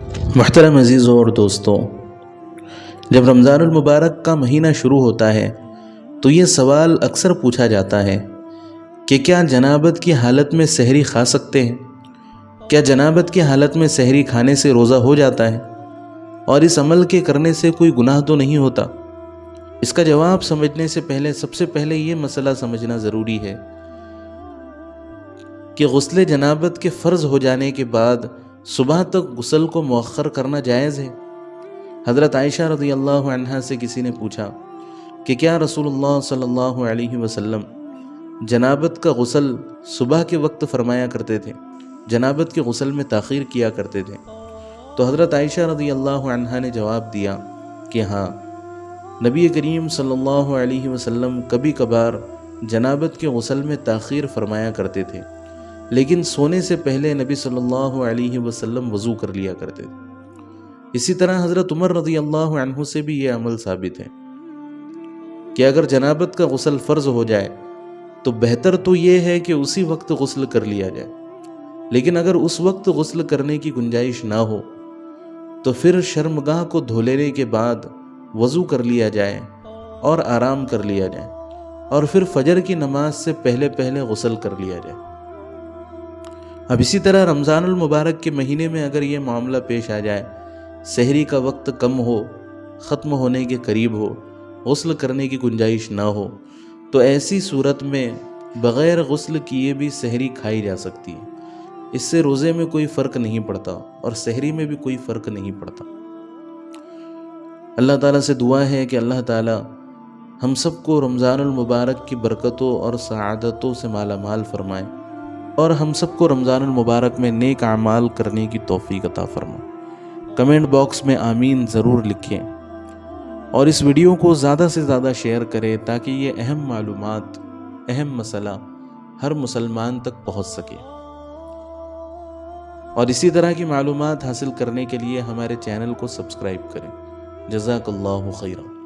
محترم عزیزوں اور دوستوں، جب رمضان المبارک کا مہینہ شروع ہوتا ہے تو یہ سوال اکثر پوچھا جاتا ہے کہ کیا جنابت کی حالت میں سحری کھا سکتے ہیں؟ کیا جنابت کی حالت میں سحری کھانے سے روزہ ہو جاتا ہے اور اس عمل کے کرنے سے کوئی گناہ تو نہیں ہوتا؟ اس کا جواب سمجھنے سے پہلے سب سے پہلے یہ مسئلہ سمجھنا ضروری ہے کہ غسل جنابت کے فرض ہو جانے کے بعد صبح تک غسل کو مؤخر کرنا جائز ہے۔ حضرت عائشہ رضی اللہ عنہا سے کسی نے پوچھا کہ کیا رسول اللہ صلی اللہ علیہ وسلم جنابت کا غسل صبح کے وقت فرمایا کرتے تھے، جنابت کے غسل میں تاخیر کیا کرتے تھے؟ تو حضرت عائشہ رضی اللہ عنہا نے جواب دیا کہ ہاں، نبی کریم صلی اللہ علیہ وسلم کبھی کبھار جنابت کے غسل میں تاخیر فرمایا کرتے تھے، لیکن سونے سے پہلے نبی صلی اللہ علیہ وسلم وضو کر لیا کرتے تھے۔ اسی طرح حضرت عمر رضی اللہ عنہ سے بھی یہ عمل ثابت ہے کہ اگر جنابت کا غسل فرض ہو جائے تو بہتر تو یہ ہے کہ اسی وقت غسل کر لیا جائے، لیکن اگر اس وقت غسل کرنے کی گنجائش نہ ہو تو پھر شرمگاہ کو دھو لینے کے بعد وضو کر لیا جائے اور آرام کر لیا جائے، اور پھر فجر کی نماز سے پہلے پہلے غسل کر لیا جائے۔ اب اسی طرح رمضان المبارک کے مہینے میں اگر یہ معاملہ پیش آ جائے، سحری کا وقت کم ہو، ختم ہونے کے قریب ہو، غسل کرنے کی گنجائش نہ ہو، تو ایسی صورت میں بغیر غسل کیے بھی سحری کھائی جا سکتی ہے۔ اس سے روزے میں کوئی فرق نہیں پڑتا اور سحری میں بھی کوئی فرق نہیں پڑتا۔ اللہ تعالیٰ سے دعا ہے کہ اللہ تعالیٰ ہم سب کو رمضان المبارک کی برکتوں اور سعادتوں سے مالا مال فرمائے، اور ہم سب کو رمضان المبارک میں نیک اعمال کرنے کی توفیق عطا فرمائے۔ کمنٹ باکس میں آمین ضرور لکھیں، اور اس ویڈیو کو زیادہ سے زیادہ شیئر کریں تاکہ یہ اہم معلومات، اہم مسئلہ ہر مسلمان تک پہنچ سکے، اور اسی طرح کی معلومات حاصل کرنے کے لیے ہمارے چینل کو سبسکرائب کریں۔ جزاک اللہ خیرا۔